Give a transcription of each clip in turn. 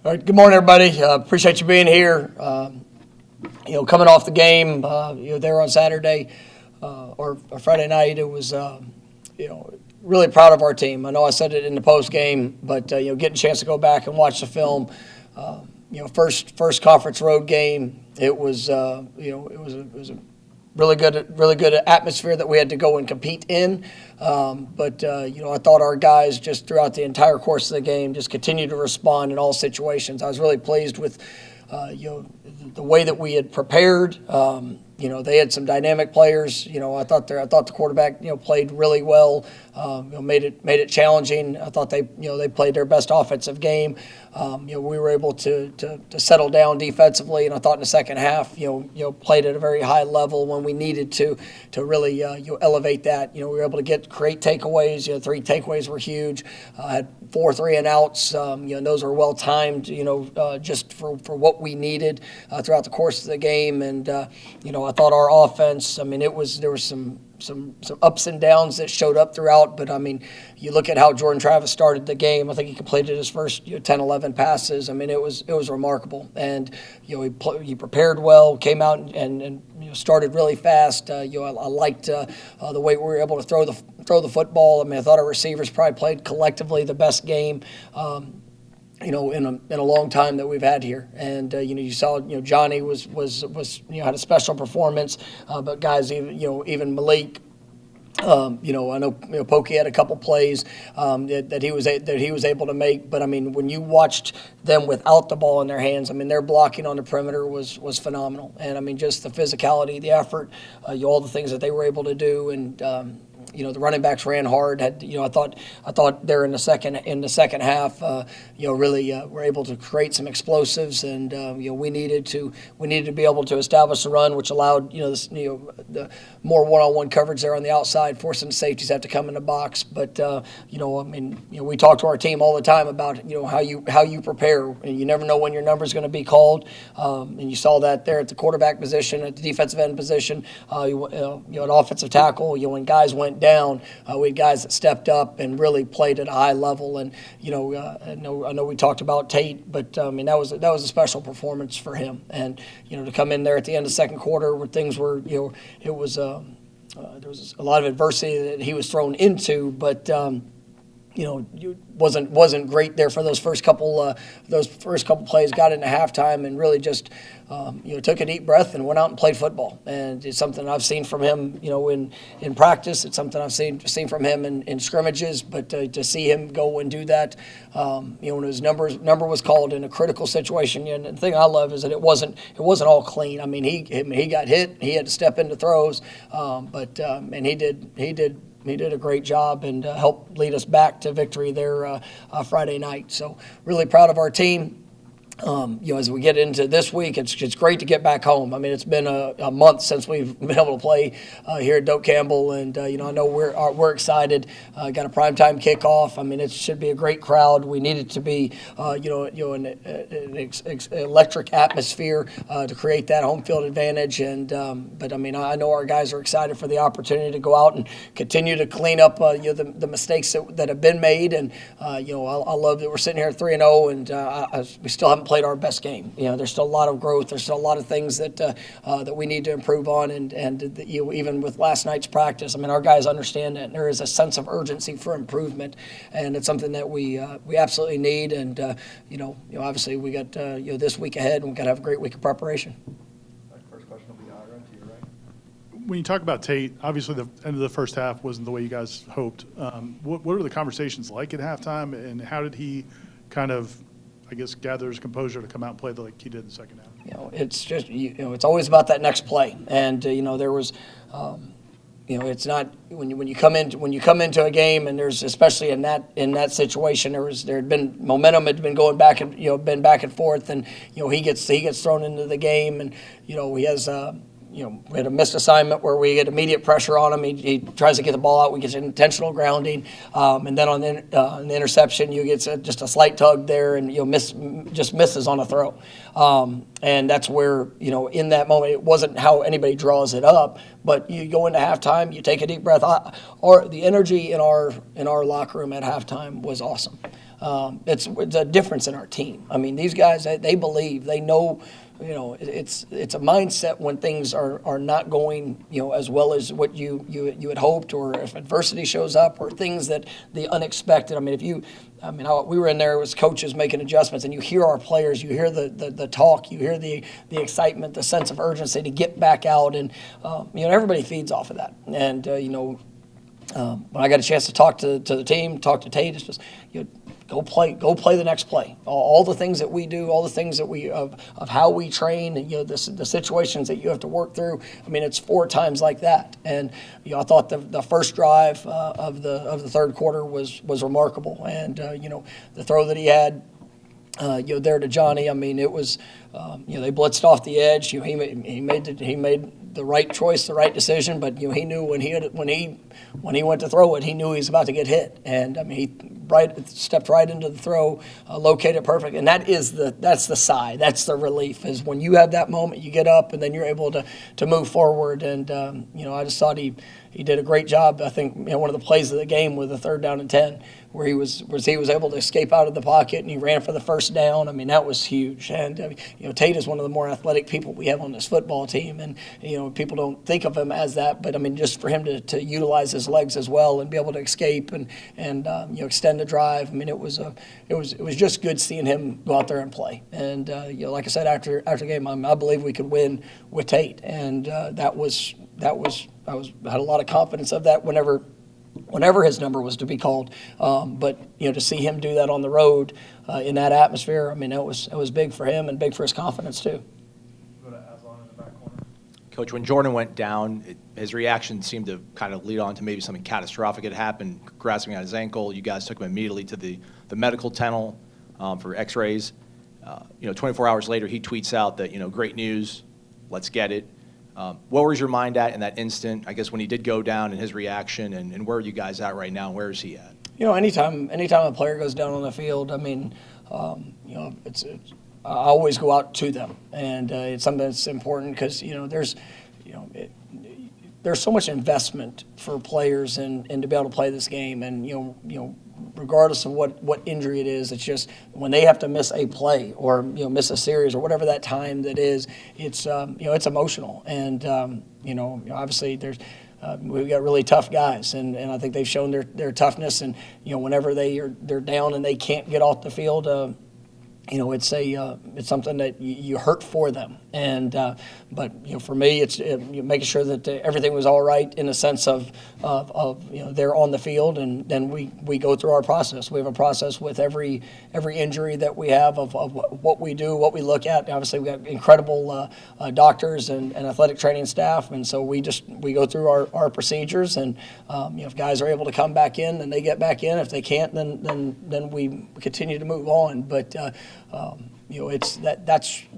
All right, good morning, everybody. Appreciate you being here. Coming off the game, there on Saturday or Friday night, it was, really proud of our team. I know I said it in the post game, but getting a chance to go back and watch the film, first conference road game, it was, it was a really good atmosphere that we had to go and compete in. But I thought our guys just throughout the entire course of the game just continued to respond in all situations. I was really pleased with, the way that we had prepared. They had some dynamic players. I thought the quarterback, played really well. Made it challenging. I thought they played their best offensive game. We were able to settle down defensively, and I thought in the second half, played at a very high level when we needed to really elevate that. We were able to create takeaways. 3 takeaways were huge. Had 4 3-and-outs. Those were well timed. Just for what we needed throughout the course of the game, and I thought our offense. There was some ups and downs that showed up throughout, but you look at how Jordan Travis started the game. I think he completed his first 10, 11 passes. It was remarkable, and he prepared well, came out and started really fast. I liked the way we were able to throw the football. I thought our receivers probably played collectively the best game. In a long time that we've had here, and you saw Johnny was had a special performance, but guys even Malik. I know Pokey had a couple plays that he was able to make, but when you watched them without the ball in their hands, their blocking on the perimeter was phenomenal, and just the physicality, the effort, all the things that they were able to do, and the running backs ran hard. I thought there in the second half, really were able to create some explosives, and we needed to be able to establish the run, which allowed the more one-on-one coverage there on the outside, forcing the safeties to have to come in the box. But we talk to our team all the time about how you prepare, and you never know when your number is going to be called, and you saw that there at the quarterback position, at the defensive end position, at offensive tackle. When guys went down, we had guys that stepped up and really played at a high level. And I know we talked about Tate, but that was a special performance for him. And to come in there at the end of the second quarter where things were, it was there was a lot of adversity that he was thrown into, but wasn't great there for those first couple plays. Got into halftime and really just took a deep breath and went out and played football. And it's something I've seen from him, in practice. It's something I've seen from him in scrimmages. But to see him go and do that, when his number was called in a critical situation. And the thing I love is that it wasn't all clean. He got hit. He had to step into throws, and he did a great job and helped lead us back to victory there Friday night. So really proud of our team. As we get into this week, it's great to get back home. It's been a month since we've been able to play here at Doak Campbell, and I know we're excited. Got a primetime kickoff. It should be a great crowd. We need it to be an electric atmosphere to create that home field advantage. And but I know our guys are excited for the opportunity to go out and continue to clean up the mistakes that have been made. And I love that we're sitting here at 3-0, and we still haven't played our best game. There's still a lot of growth. There's still a lot of things that we need to improve on, and even with last night's practice, our guys understand that there is a sense of urgency for improvement, and it's something that we absolutely need. And obviously we got this week ahead, and we've got to have a great week of preparation. First question will be Ira, to your right. When you talk about Tate, obviously the end of the first half wasn't the way you guys hoped. What were the conversations like at halftime, and how did he kind of, gather his composure to come out and play like he did in the second half? It's just it's always about that next play, and there was, it's not when you come into a game, and there's, especially in that situation, there had been momentum, had been going back and forth, and he gets thrown into the game, and he has. We had a missed assignment where we get immediate pressure on him. He tries to get the ball out. We get intentional grounding, and then on the interception, you get just a slight tug there, and just misses on a throw. And that's where in that moment, it wasn't how anybody draws it up, but you go into halftime, you take a deep breath. Or the energy in our locker room at halftime was awesome. it's a difference in our team. I mean, these guys, they believe, they know. It's a mindset when things are not going, as well as what you had hoped, or if adversity shows up, or things that the unexpected. I mean, we were in there as coaches making adjustments, and you hear our players, you hear the talk, you hear the excitement, the sense of urgency to get back out, and everybody feeds off of that. And when I got a chance to talk to the team, talk to Tate, it's just go play the next play. All the things that we do, all the things that we of how we train, and the situations that you have to work through. I mean, it's 4 times like that. And I thought the first drive of the third quarter was remarkable. And the throw that he had. There to Johnny. I mean, it was, they blitzed off the edge. He made the right choice, the right decision. But he knew when he went to throw it, he knew he was about to get hit. And I mean, he stepped right into the throw, located perfect. And that's the sigh. That's the relief. Is when you have that moment, you get up and then you're able to move forward. And I just thought he did a great job. I think one of the plays of the game with a 3rd down and 10, where he was able to escape out of the pocket and he ran for the first down. I mean, that was huge. And Tate is one of the more athletic people we have on this football team, and people don't think of him as that, but I mean, just for him to utilize his legs as well and be able to escape and extend the drive. I mean, it was just good seeing him go out there and play. And like I said, after the game, I believe we could win with Tate, and I had a lot of confidence of that whenever his number was to be called. But to see him do that on the road in that atmosphere, I mean, it was big for him and big for his confidence too. Go to Aslan in the back corner. Coach, when Jordan went down, his reaction seemed to kind of lead on to maybe something catastrophic had happened, grasping at his ankle. You guys took him immediately to the medical tunnel for x-rays. 24 hours later, he tweets out that, great news, let's get it. What was your mind at in that instant, I guess, when he did go down, and his reaction, and where are you guys at right now, and where is he at? Anytime a player goes down on the field, I mean, it's I always go out to them, and it's something that's important because there's so much investment for players and to be able to play this game, and regardless of what injury it is, it's just when they have to miss a play or miss a series or whatever that time that is, it's it's emotional, and obviously we've got really tough guys, and I think they've shown their toughness, and whenever they're down and they can't get off the field. It's something that you hurt for them, and but for me, it's making sure that everything was all right in the sense of they're on the field, and then we go through our process. We have a process with every injury that we have of what we do, what we look at. Obviously, we have incredible doctors and athletic training staff, and so we go through our procedures, and if guys are able to come back in, then they get back in. If they can't, then we continue to move on. But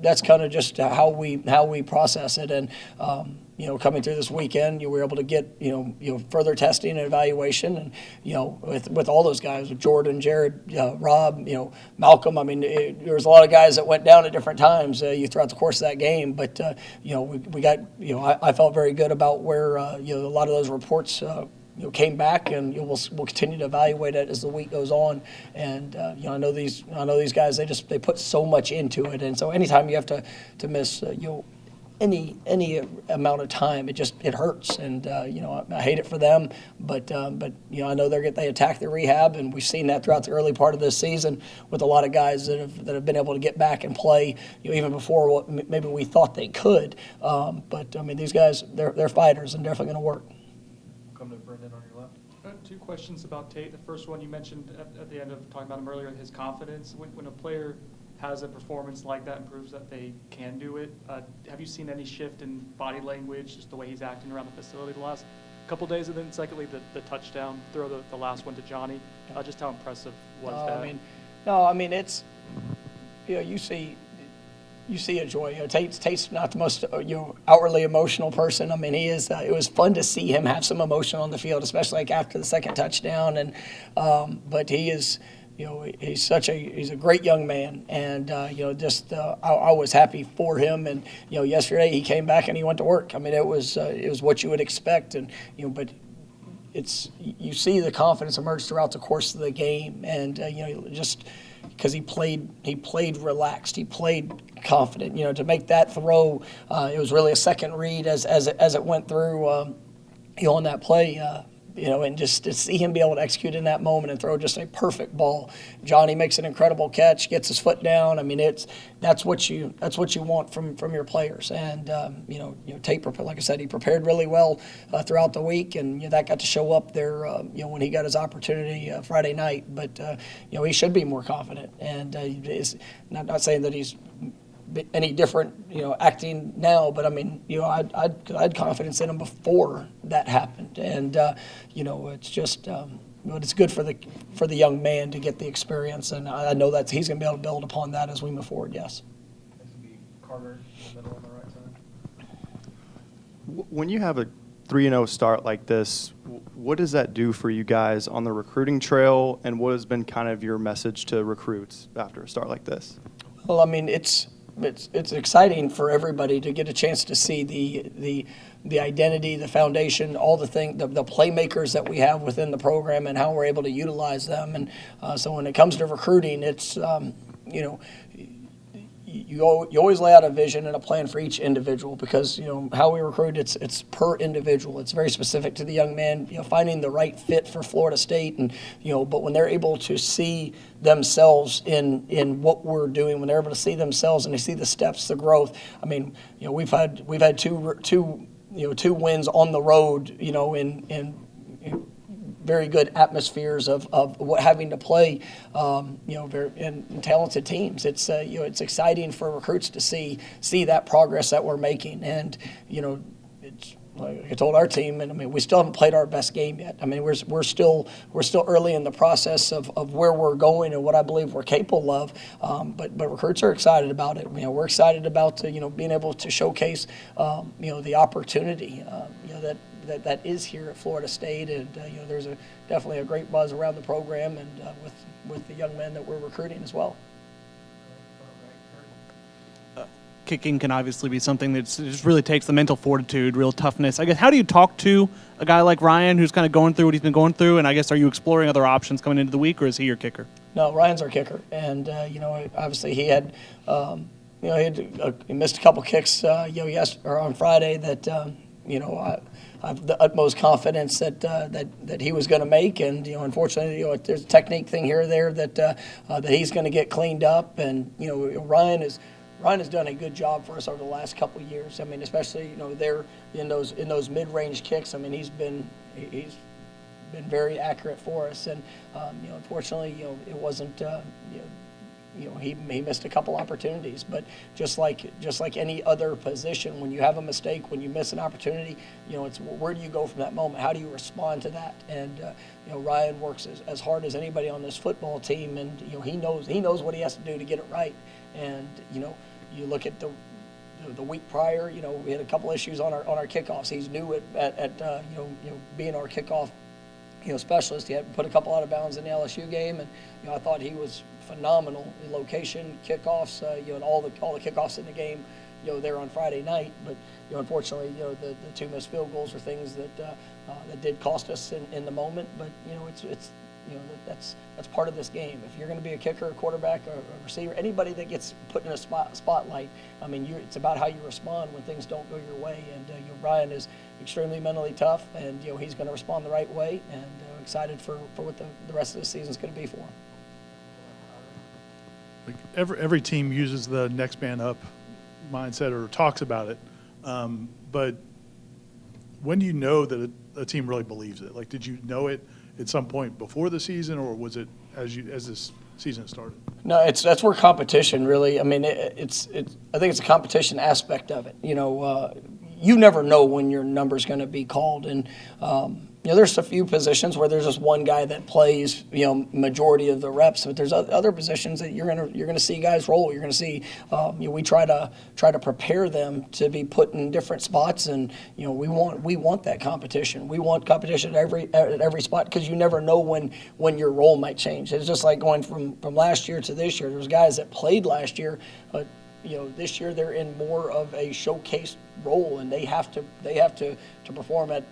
that's kind of just how we process it, and coming through this weekend, we were able to get further testing and evaluation, and with all those guys, with Jordan, Jared, Rob, Malcolm. I mean, there was a lot of guys that went down at different times throughout the course of that game, but we got I felt very good about where a lot of those reports. Came back, and we'll continue to evaluate it as the week goes on. And I know these guys. They put so much into it, and so anytime you have to miss any amount of time, it hurts. And I hate it for them, but I know they attack the rehab, and we've seen that throughout the early part of this season with a lot of guys that have been able to get back and play even before what maybe we thought they could. But I mean, these guys they're fighters and definitely going to work. Come to Brendan on your left. I have 2 questions about Tate. The first one, you mentioned at the end of talking about him earlier, his confidence. When a player has a performance like that and proves that they can do it, have you seen any shift in body language, just the way he's acting around the facility the last couple days? And then secondly, the touchdown throw, the last one to Johnny, just how impressive was that? I mean, it's, you see a joy. Tate's not the most outwardly emotional person. I mean, he is. It was fun to see him have some emotion on the field, especially like after the second touchdown. And but he is, he's a great young man, and I was happy for him. And yesterday he came back and he went to work. I mean, it was what you would expect, and but it's you see the confidence emerge throughout the course of the game, and just because he played relaxed, he played confident. To make that throw, it was really a second read as it went through. On that play. And just to see him be able to execute in that moment and throw just a perfect ball. Johnny makes an incredible catch, gets his foot down. I mean, that's what you want from your players. And Tate, like I said, he prepared really well throughout the week, and that got to show up there. When he got his opportunity Friday night, but he should be more confident. And is not saying that he's any different, acting now, but I mean, I had confidence in him before that happened, and it's just, but it's good for the young man to get the experience, and I know that he's going to be able to build upon that as we move forward. Yes. This would be Carter in the middle on the right side. When you have a 3-0 start like this, what does that do for you guys on the recruiting trail, and what has been kind of your message to recruits after a start like this? Well, I mean, it's exciting for everybody to get a chance to see the identity, the foundation, all the playmakers that we have within the program and how we're able to utilize them. And so when it comes to recruiting, it's you always lay out a vision and a plan for each individual, because how we recruit, it's per individual. It's very specific to the young man, finding the right fit for Florida State, and but when they're able to see themselves in what we're doing, when they're able to see themselves and they see the steps, the growth. I mean, we've had two wins on the road, in very good atmospheres of having to play, very and talented teams. It's it's exciting for recruits to see that progress that we're making, and it's like I told our team, and I mean we still haven't played our best game yet. I mean we're still early in the process of where we're going and what I believe we're capable of. But recruits are excited about it. We're excited about being able to showcase the opportunity that is here at Florida State, and there's definitely a great buzz around the program and with the young men that we're recruiting as well. Kicking can obviously be something that just really takes the mental fortitude, real toughness. I guess, how do you talk to a guy like Ryan who's kind of going through what he's been going through? And I guess, are you exploring other options coming into the week, or is he your kicker? No, Ryan's our kicker, and obviously he had. He missed a couple kicks, on Friday that I have the utmost confidence that he was going to make, and unfortunately, there's a technique thing here or there that he's going to get cleaned up, and Ryan has done a good job for us over the last couple of years. I mean, especially there in those mid-range kicks. I mean, he's been very accurate for us, and unfortunately, it wasn't. He missed a couple opportunities, but just like any other position, when you have a mistake, when you miss an opportunity, it's where do you go from that moment? How do you respond to that? And Ryan works as hard as anybody on this football team, and he knows what he has to do to get it right. And you look at the week prior, we had a couple issues on our kickoffs. He's new at being our kickoff specialist. He had put a couple out of bounds in the LSU game, and I thought he was phenomenal in location, kickoffs, and all the kickoffs in the game, there on Friday night. But unfortunately, the two missed field goals are things that did cost us in the moment. But it's that's part of this game. If you're going to be a kicker, a quarterback, or a receiver, anybody that gets put in a spotlight, I mean, it's about how you respond when things don't go your way. And Ryan is extremely mentally tough, and he's going to respond the right way. And excited for what the rest of the season is going to be for him. Like every team uses the next man up mindset or talks about it, but when do you know that a team really believes it? Like, did you know it at some point before the season, or was it as this season started? No, that's where competition really. I mean, I think it's a competition aspect of it. You never know when your number's going to be called, and there's a few positions where there's just one guy that plays majority of the reps, but there's other positions that you're gonna see guys roll. You're gonna see we try to prepare them to be put in different spots, and we want that competition. We want competition at every spot, because you never know when your role might change. It's just like going from last year to this year. There's guys that played last year, but this year they're in more of a showcase role, and they have to perform at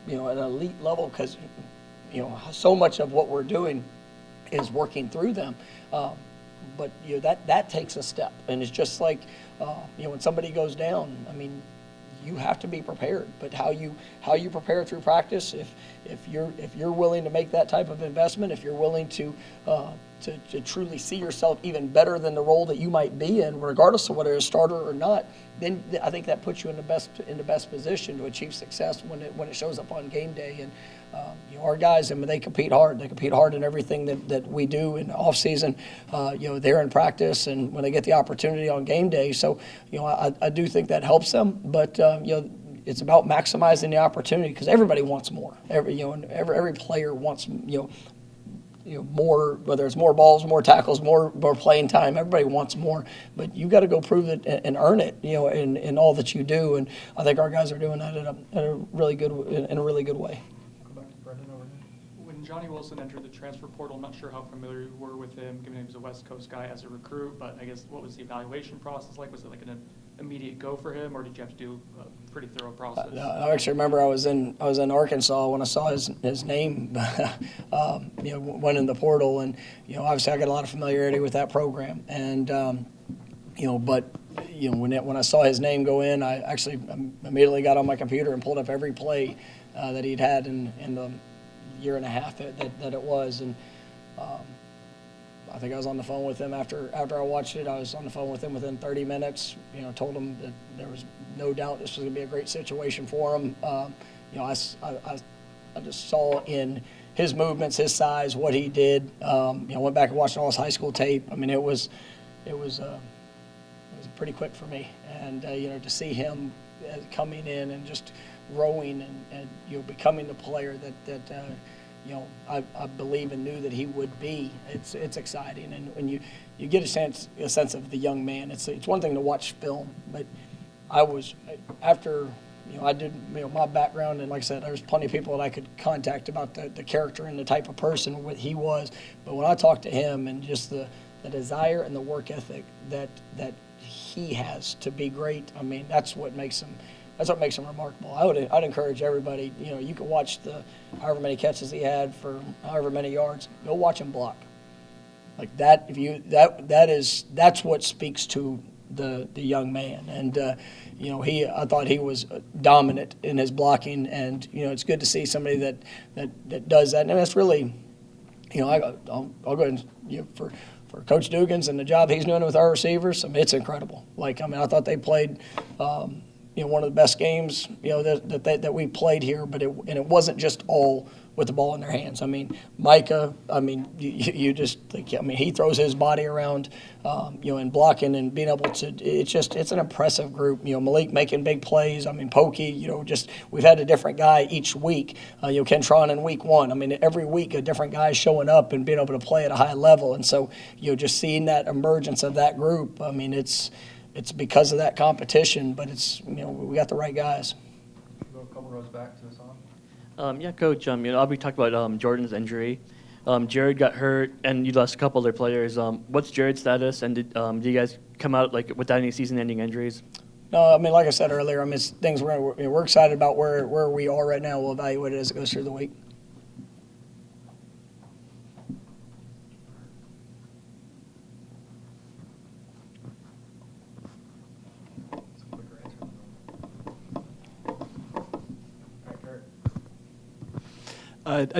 an elite level because, so much of what we're doing is working through them. But that takes a step, and it's just like when somebody goes down. I mean, you have to be prepared. But how you prepare through practice, if you're willing to make that type of investment, if you're willing to truly see yourself even better than the role that you might be in, regardless of whether you're a starter or not, then I think that puts you in the best position to achieve success when it shows up on game day. And our guys, I mean, they compete hard. They compete hard in everything that we do in the off season. They're in practice, and when they get the opportunity on game day. So I do think that helps them. But it's about maximizing the opportunity because everybody wants more. Every player wants more, whether it's more balls, more tackles, more playing time. Everybody wants more, but you got to go prove it and earn it, in all that you do. And I think our guys are doing that in a really good way. Go back to Brendan over here. When Johnny Wilson entered the transfer portal, I'm not sure how familiar you were with him, given he was a West Coast guy as a recruit, but I guess what was the evaluation process like? Was it like an immediate go for him, or did you have to do a pretty thorough process? I actually remember I was in Arkansas when I saw his name, went in the portal, and obviously I got a lot of familiarity with that program, and when I saw his name go in, I actually immediately got on my computer and pulled up every play that he'd had in the year and a half that it was, and I think I was on the phone with him after I watched it. I was on the phone with him within 30 minutes. Told him that there was no doubt this was going to be a great situation for him. I just saw in his movements, his size, what he did. Went back and watched all his high school tape. I mean, it was pretty quick for me, and to see him coming in and just growing and becoming the player that. I believe and knew that he would be. It's exciting, and when you get a sense of the young man, it's one thing to watch film, but I was after I did my background, and like I said, there's plenty of people that I could contact about the character and the type of person what he was, but when I talked to him and just the desire and the work ethic that he has to be great, I mean that's what makes him remarkable. I'd encourage everybody. You can watch however many catches he had for however many yards. Go watch him block. Like that. That's what speaks to the young man. And I thought he was dominant in his blocking. And it's good to see somebody that does that. And that's really, I'll go ahead and for Coach Dugans and the job he's doing with our receivers. I mean, it's incredible. I thought they played. One of the best games, that we played here, but it wasn't just all with the ball in their hands. I mean, Micah, you just think, he throws his body around, in blocking and being able to, it's an impressive group. Malik making big plays. Pokey, we've had a different guy each week. Kentron in week 1. Every week a different guy showing up and being able to play at a high level. And so, just seeing that emergence of that group, it's because of that competition, but we got the right guys. Go a couple rows back to Hassan. Yeah, Coach. We talked about Jordan's injury. Jared got hurt, and you lost a couple other players. What's Jared's status, and did you guys come out without any season-ending injuries? No, like I said earlier, it's things we're excited about where we are right now. We'll evaluate it as it goes through the week.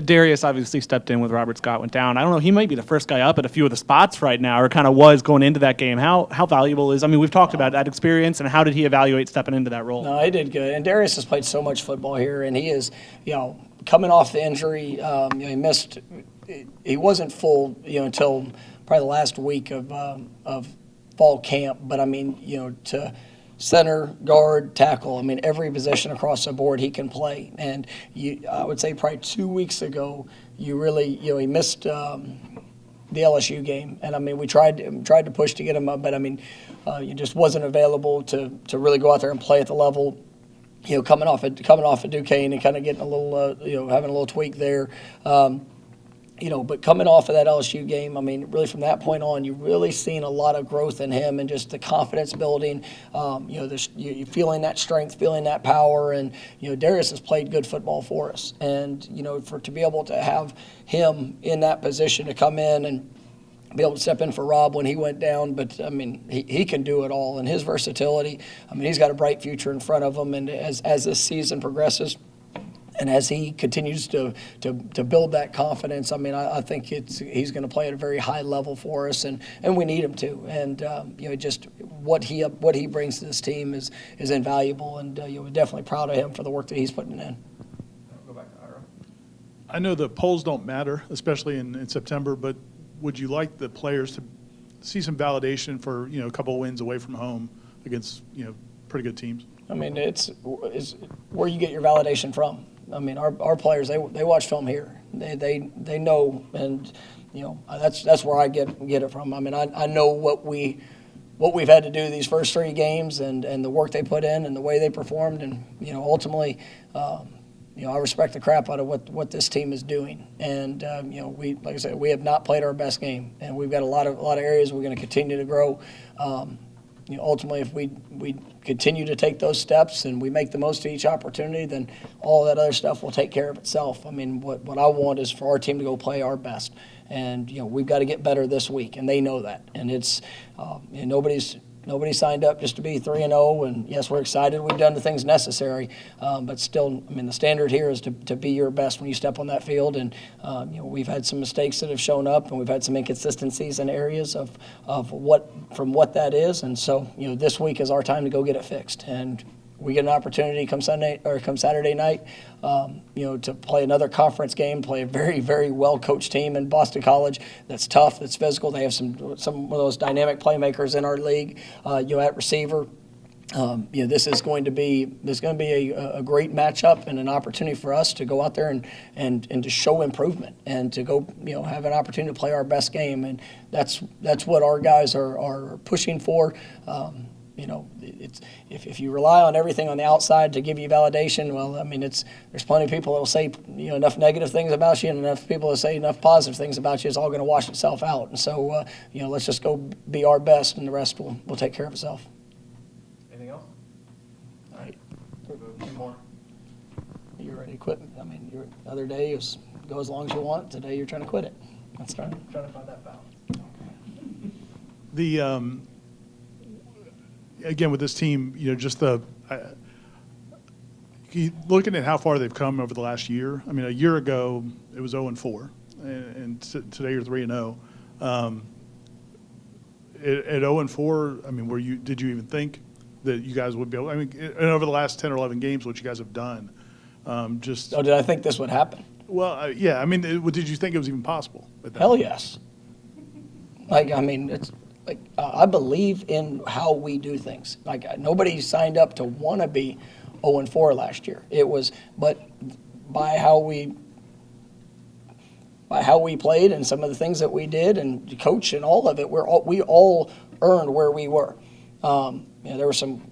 Darius obviously stepped in with Robert Scott went down. I don't know. He might be the first guy up at a few of the spots right now, or kind of was going into that game. How valuable is? We've talked about that experience, and how did he evaluate stepping into that role? No, he did good. And Darius has played so much football here, and he is, coming off the injury. He missed. He wasn't full, until probably the last week of fall camp. But to center, guard, tackle. Every position across the board he can play. And I would say probably 2 weeks ago, you really, he missed the LSU game. And we tried to push to get him up, but he just wasn't available to really go out there and play at the level. Coming off of Duquesne and kind of getting a little, having a little tweak there. But coming off of that LSU game, I mean, really from that point on, you've really seen a lot of growth in him and just the confidence building. You're feeling that strength, feeling that power, and Darius has played good football for us, and to be able to have him in that position to come in and be able to step in for Rob when he went down, but I mean, he can do it all, and his versatility. I mean, he's got a bright future in front of him, and as this season progresses. And as he continues to build that confidence, I mean, I think he's going to play at a very high level for us, and we need him to. And just what he brings to this team is invaluable, and we're definitely proud of him for the work that he's putting in. Go back to Ira. I know the polls don't matter, especially in September, but would you like the players to see some validation for a couple of wins away from home against pretty good teams? I mean, it's where you get your validation from. I mean, our players, they watch film here. They know, and that's where I get it from. I mean, I know what we've had to do these first 3 games, and the work they put in and the way they performed, and ultimately, I respect the crap out of what this team is doing. And we, like I said, we have not played our best game, and we've got a lot of areas we're going to continue to grow. Ultimately, if we continue to take those steps and we make the most of each opportunity, then all that other stuff will take care of itself. I mean, what I want is for our team to go play our best, and we've got to get better this week, and they know that. And it's nobody signed up just to be 3-0, and yes, we're excited. We've done the things necessary, but still, I mean, the standard here is to be your best when you step on that field. And we've had some mistakes that have shown up, and we've had some inconsistencies in areas of what that is. And so, this week is our time to go get it fixed. And we get an opportunity come Saturday night, to play another conference game, play a very, very well-coached team in Boston College that's tough, that's physical. They have some of those dynamic playmakers in our league, at receiver. This is going to be a great matchup and an opportunity for us to go out there and to show improvement and to go have an opportunity to play our best game, and that's what our guys are pushing for. It's if you rely on everything on the outside to give you validation, well, I mean, there's plenty of people that will say enough negative things about you, and enough people that say enough positive things about you. It's all going to wash itself out. And so, let's just go be our best, and the rest will take care of itself. Anything else? All right. Two more. You're ready to quit? I mean, the other day was go as long as you want. Today you're trying to quit it. That's right. Trying to find that balance. The again with this team, just looking at how far they've come over the last year. I mean, a year ago it was 0-4, and today you're 3-0. At 0-4, I mean, did you even think that you guys would be able? I mean, and over the last 10 or 11 games, what you guys have done, did I think this would happen? Well, yeah. I mean, did you think it was even possible? Hell yes. It's. I believe in how we do things. Nobody signed up to want to be 0-4 last year. It was, but by how we played and some of the things that we did and coach and all of it, we all earned where we were. There were some.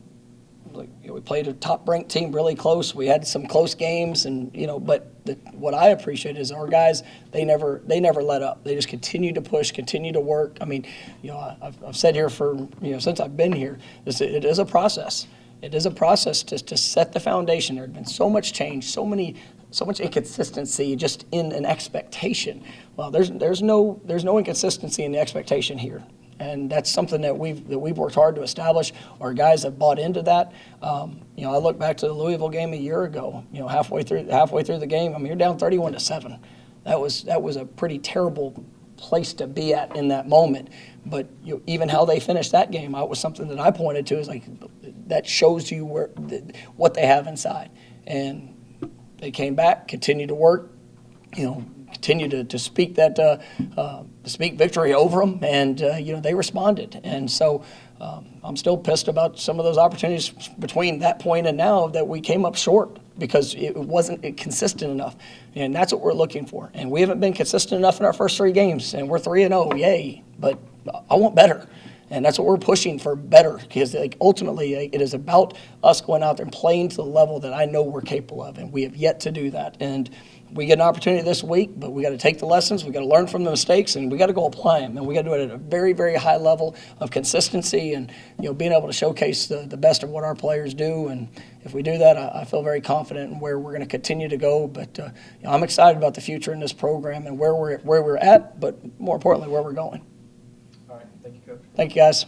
We played a top-ranked team really close. We had some close games, and but what I appreciate is our guys. They never let up. They just continue to push, continue to work. I mean, I've said here for since I've been here, it is a process. It is a process to set the foundation. There had been so much change, so much inconsistency just in an expectation. Well, there's no inconsistency in the expectation here. And that's something that we've worked hard to establish. Our guys have bought into that. I look back to the Louisville game a year ago. Halfway through the game, I mean, you're down 31-7. That was a pretty terrible place to be at in that moment. But even how they finished that game, was something that I pointed to as that shows you what they have inside. And they came back, continued to work. Continue to speak that speak victory over them, and they responded. And so I'm still pissed about some of those opportunities between that point and now that we came up short because it wasn't consistent enough, and that's what we're looking for. And we haven't been consistent enough in our first 3 games, and we're 3-0, yay! But I want better, And that's what we're pushing for, better, because like, ultimately it is about us going out there and playing to the level that I know we're capable of, and we have yet to do that. And we get an opportunity this week, but we got to take the lessons, we got to learn from the mistakes, and we got to go apply them. And we got to do it at a very, very high level of consistency, and being able to showcase the best of what our players do. And if we do that, I feel very confident in where we're going to continue to go. But I'm excited about the future in this program and where we're at, but more importantly, where we're going. All right, thank you, Coach. Thank you, guys.